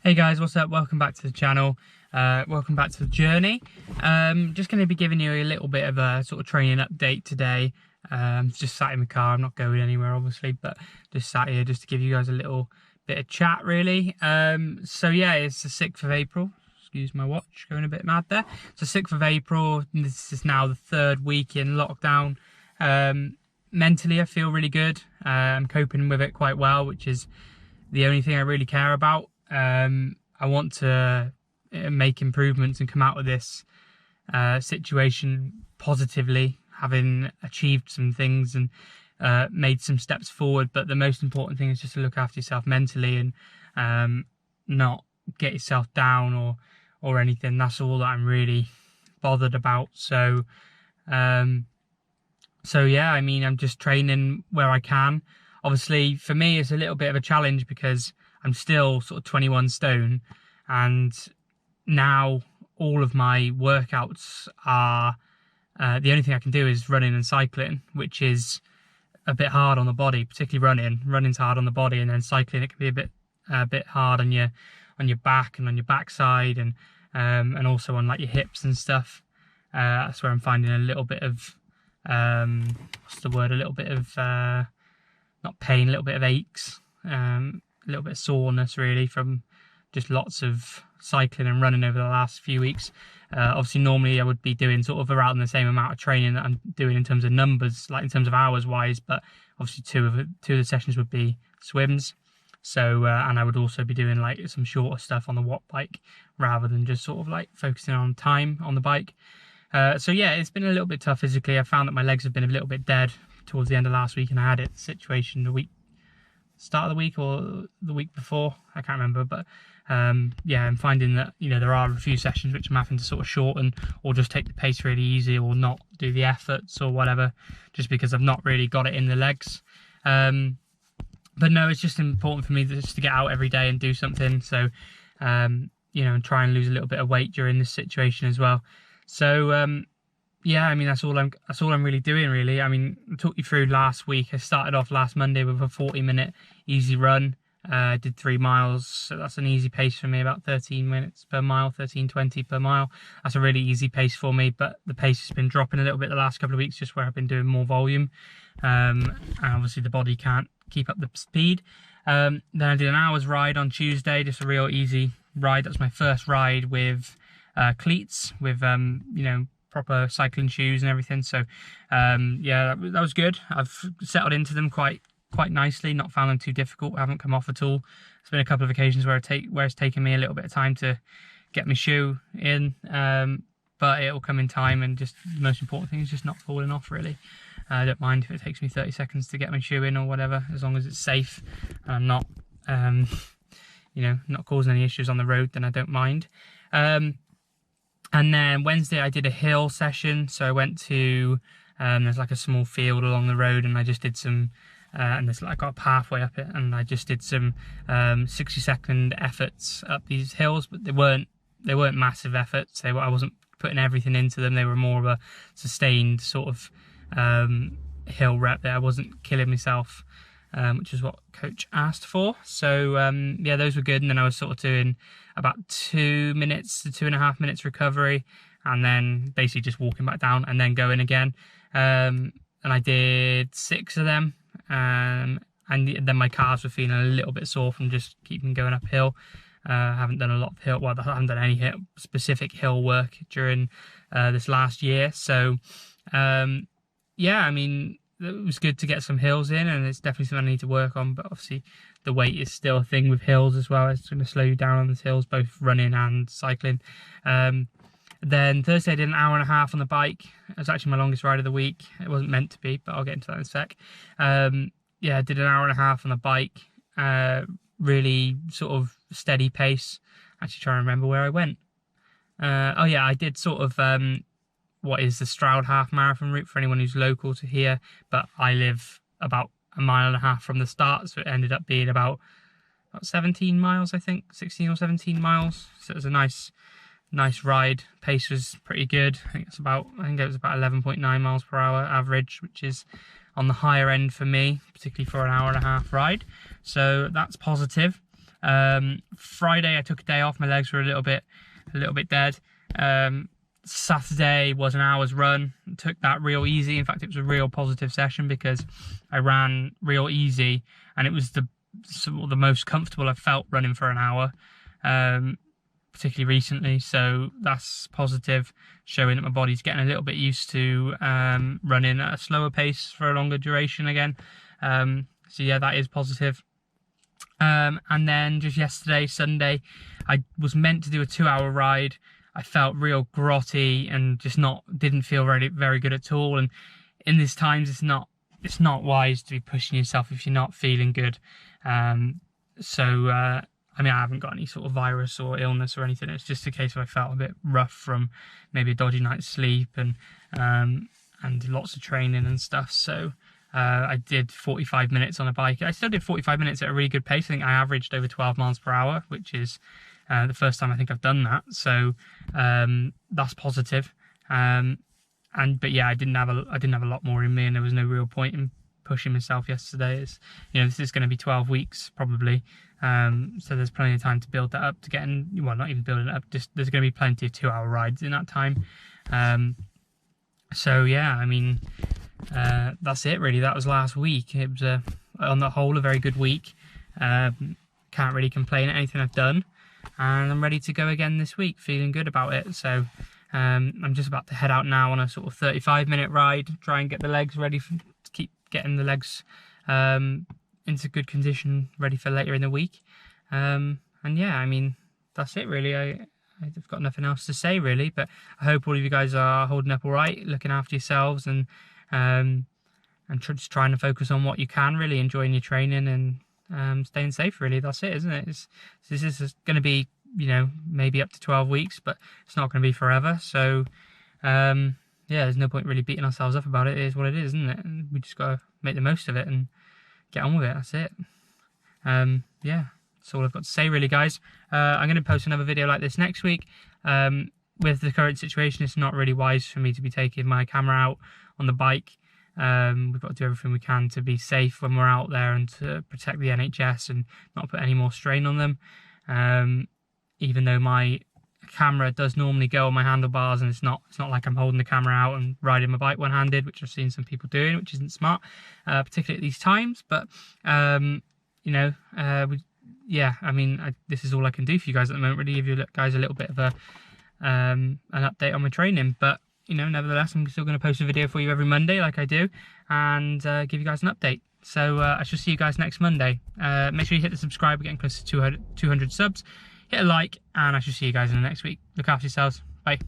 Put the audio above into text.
Hey guys, what's up? Welcome back to the channel. Welcome back to the journey. Just going to be giving you a little bit of a sort of training update today. Just sat in the car. I'm not going anywhere, obviously, but just sat here just to give you guys a little bit of chat, really. So yeah, it's the 6th of April. Excuse my watch, going a bit mad there. It's the 6th of April. This is now the 3rd week in lockdown. Mentally, I feel really good. I'm coping with it quite well, which is the only thing I really care about. I want to make improvements and come out of this situation positively, having achieved some things and made some steps forward. But the most important thing is just to look after yourself mentally and not get yourself down or anything. That's all that I'm really bothered about. So yeah, I mean, I'm just training where I can. Obviously, for me, it's a little bit of a challenge because I'm still sort of 21 stone, and now all of my workouts are the only thing I can do is running and cycling, which is a bit hard on the body, particularly running. Running's hard on the body, and then cycling, it can be a bit hard on your back and on your backside, and also on like your hips and stuff. That's where I'm finding a little bit of what's the word? A little bit of not pain, a little bit of aches. A little bit of soreness really from just lots of cycling and running over the last few weeks. Obviously normally I would be doing sort of around the same amount of training that I'm doing in terms of numbers, like in terms of hours wise, but obviously two of the sessions would be swims. So and I would also be doing like some shorter stuff on the watt bike rather than just sort of like focusing on time on the bike. So yeah, it's been a little bit tough physically. I found that my legs have been a little bit dead towards the end of last week, and I had it situation the start of the week or the week before, I can't remember, but yeah, I'm finding that, you know, there are a few sessions which I'm having to sort of shorten or just take the pace really easy or not do the efforts or whatever, just because I've not really got it in the legs. But no, it's just important for me just to get out every day and do something. So you know, and try and lose a little bit of weight during this situation as well. So yeah, I mean, that's all I'm really doing, really. I mean, I took you through last week. I started off last Monday with a 40-minute easy run. Did 3 miles, so that's an easy pace for me, about 13 minutes per mile, 13:20 per mile. That's a really easy pace for me, but the pace has been dropping a little bit the last couple of weeks, just where I've been doing more volume. And obviously the body can't keep up the speed. Then I did an hour's ride on Tuesday, just a real easy ride. That's my first ride with cleats, with you know, proper cycling shoes and everything. So yeah, that was good. I've settled into them quite nicely, not found them too difficult, haven't come off at all. There's been a couple of occasions where it's taken me a little bit of time to get my shoe in, but it'll come in time, and just the most important thing is just not falling off, really. I don't mind if it takes me 30 seconds to get my shoe in or whatever, as long as it's safe and I'm not you know, not causing any issues on the road, then I don't mind. And then Wednesday I did a hill session. So I went to, there's like a small field along the road, and I just did some, and there's like, I got a pathway up it, and I just did some 60-second efforts up these hills, but they weren't massive efforts. I wasn't putting everything into them. They were more of a sustained sort of hill rep there. I wasn't killing myself, which is what coach asked for. So yeah, those were good. And then I was sort of doing about 2 minutes to 2.5 minutes recovery, and then basically just walking back down and then going again. And I did 6 of them. And then my calves were feeling a little bit sore from just keeping going uphill. I haven't done a lot of hill, well, I haven't done any specific hill work during this last year. So yeah, I mean, it was good to get some hills in, and it's definitely something I need to work on. But obviously the weight is still a thing with hills as well. It's going to slow you down on the hills, both running and cycling. Then Thursday I did an hour and a half on the bike. It was actually my longest ride of the week. It wasn't meant to be, but I'll get into that in a sec. Yeah, I did an hour and a half on the bike. Really sort of steady pace. Actually trying to remember where I went. Oh yeah, I did sort of what is the Stroud half marathon route for anyone who's local to here, but I live about 1.5 miles from the start, so it ended up being about 17 miles, I think, 16 or 17 miles. So it was a nice ride. Pace was pretty good. I think it was about 11.9 miles per hour average, which is on the higher end for me, particularly for an hour and a half ride. So that's positive. Friday I took a day off. My legs were a little bit dead. Saturday was an hour's run. Took that real easy. In fact, it was a real positive session because I ran real easy, and it was the most comfortable I've felt running for an hour, particularly recently. So that's positive, showing that my body's getting a little bit used to running at a slower pace for a longer duration again. So yeah, that is positive. And then just yesterday, Sunday, I was meant to do a 2-hour ride. I felt real grotty and just didn't feel very good at all. And in these times, it's not wise to be pushing yourself if you're not feeling good. I mean, I haven't got any sort of virus or illness or anything. It's just a case of I felt a bit rough from maybe a dodgy night's sleep and lots of training and stuff. So I did 45 minutes on a bike. I still did 45 minutes at a really good pace. I think I averaged over 12 miles per hour, which is the first time I think I've done that. So that's positive. But yeah, I didn't have a lot more in me, and there was no real point in pushing myself yesterday. This is going to be 12 weeks probably. So there's plenty of time to build that up to getting, well, not even building it up, just there's going to be plenty of 2-hour rides in that time. So yeah, I mean, that's it really. That was last week. It was on the whole a very good week. Can't really complain at anything I've done, and I'm ready to go again this week, feeling good about it. So I'm just about to head out now on a sort of 35-minute ride, try and get the legs ready to keep getting the legs into good condition, ready for later in the week. And yeah, I mean, that's it really. I've got nothing else to say really, but I hope all of you guys are holding up all right, looking after yourselves, and just trying to focus on what you can, really enjoying your training and staying safe really. That's it, isn't it? This is going to be, maybe up to 12 weeks, but it's not going to be forever. So yeah, there's no point really beating ourselves up about it. It is what it is, isn't it? And we just got to make the most of it and get on with it. That's it. Yeah, that's all I've got to say really, guys. I'm going to post another video like this next week. With the current situation, it's not really wise for me to be taking my camera out on the bike. We've got to do everything we can to be safe when we're out there and to protect the NHS and not put any more strain on them. Even though my camera does normally go on my handlebars, and it's not like I'm holding the camera out and riding my bike one-handed, which I've seen some people doing, which isn't smart, particularly at these times. But yeah, I mean, this is all I can do for you guys at the moment, really give you guys a little bit of an update on my training. But nevertheless, I'm still going to post a video for you every Monday like I do, and give you guys an update. So I shall see you guys next Monday. Make sure you hit the subscribe. We're getting close to 200 subs. Hit a like, and I shall see you guys in the next week. Look after yourselves. Bye.